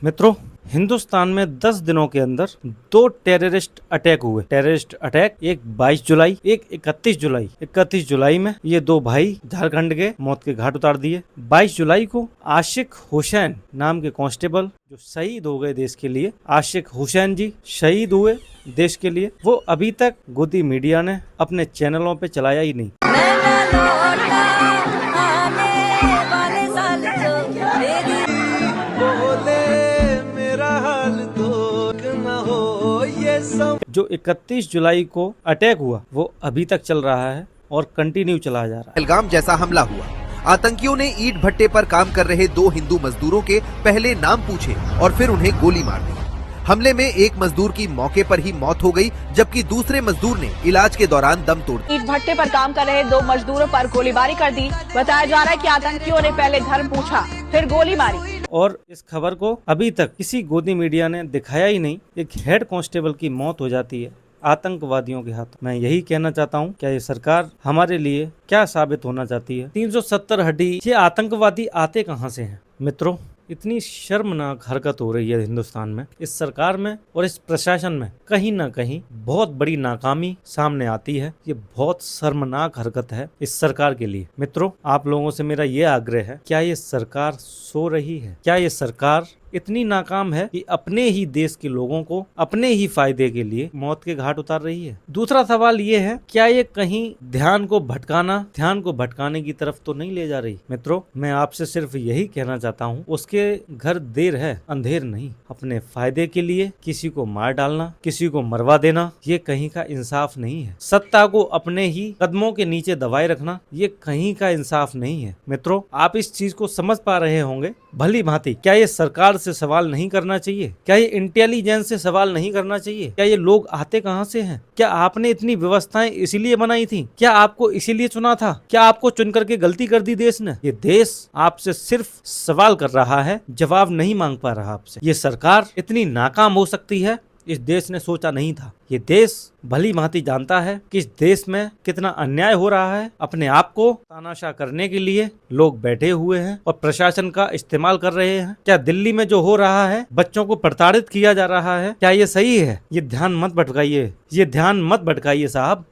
मित्रों, हिंदुस्तान में 10 दिनों के अंदर 2 टेररिस्ट अटैक हुए। टेररिस्ट अटैक, एक 22 जुलाई, एक 31 जुलाई। 31 जुलाई में ये 2 भाई झारखंड के मौत के घाट उतार दिए। 22 जुलाई को आशिक हुसैन नाम के कांस्टेबल जो शहीद हो गए देश के लिए, आशिक हुसैन जी शहीद हुए देश के लिए। वो अभी तक गोदी मीडिया ने अपने चैनलों पे चलाया ही नहीं। जो 31 जुलाई को अटैक हुआ वो अभी तक चल रहा है और कंटिन्यू चला जा रहा है। पहलगाम जैसा हमला हुआ, आतंकियों ने ईंट भट्टे पर काम कर रहे 2 हिंदू मजदूरों के पहले नाम पूछे और फिर उन्हें गोली मार दी। हमले में एक मजदूर की मौके पर ही मौत हो गई, जबकि दूसरे मजदूर ने इलाज के दौरान दम तोड़ दिया। ईंट भट्टे पर काम कर रहे 2 मजदूरों पर गोलीबारी कर दी। बताया जा रहा है कि आतंकियों ने पहले धर्म पूछा, फिर गोली मारी। और इस खबर को अभी तक किसी गोदी मीडिया ने दिखाया ही नहीं। एक हेड कांस्टेबल की मौत हो जाती है आतंकवादियों के हाथ। मैं यही कहना चाहता हूँ, क्या ये सरकार हमारे लिए क्या साबित होना चाहती है? 370 हड्डी, ये आतंकवादी आते कहाँ से हैं? मित्रों, इतनी शर्मनाक हरकत हो रही है हिंदुस्तान में, इस सरकार में और इस प्रशासन में। कहीं ना कहीं बहुत बड़ी नाकामी सामने आती है। ये बहुत शर्मनाक हरकत है इस सरकार के लिए। मित्रों, आप लोगों से मेरा ये आग्रह है, क्या ये सरकार सो रही है? क्या ये सरकार इतनी नाकाम है कि अपने ही देश के लोगों को अपने ही फायदे के लिए मौत के घाट उतार रही है? दूसरा सवाल ये है, क्या ये कहीं ध्यान को भटकाने की तरफ तो नहीं ले जा रही? मित्रों, मैं आपसे सिर्फ यही कहना चाहता हूँ, उसके घर देर है अंधेर नहीं। अपने फायदे के लिए किसी को मार डालना, किसी को मरवा देना, ये कहीं का इंसाफ नहीं है। सत्ता को अपने ही कदमों के नीचे दबाए रखना, ये कहीं का इंसाफ नहीं है। मित्रों, आप इस चीज को समझ पा रहे होंगे भली भांति। क्या ये सरकार से सवाल नहीं करना चाहिए? क्या ये इंटेलिजेंस से सवाल नहीं करना चाहिए? क्या ये लोग आते कहां से हैं? क्या आपने इतनी व्यवस्थाएं इसीलिए बनाई थी? क्या आपको इसीलिए चुना था? क्या आपको चुन करके गलती कर दी देश ने? ये देश आपसे सिर्फ सवाल कर रहा है, जवाब नहीं मांग पा रहा आपसे। ये सरकार इतनी नाकाम हो सकती है, इस देश ने सोचा नहीं था। ये देश भली भांति जानता है कि इस देश में कितना अन्याय हो रहा है। अपने आप को तानाशाह करने के लिए लोग बैठे हुए हैं और प्रशासन का इस्तेमाल कर रहे हैं। क्या दिल्ली में जो हो रहा है, बच्चों को प्रताड़ित किया जा रहा है, क्या ये सही है? ये ध्यान मत भटकाइए, ये ध्यान मत भटकाइए साहब।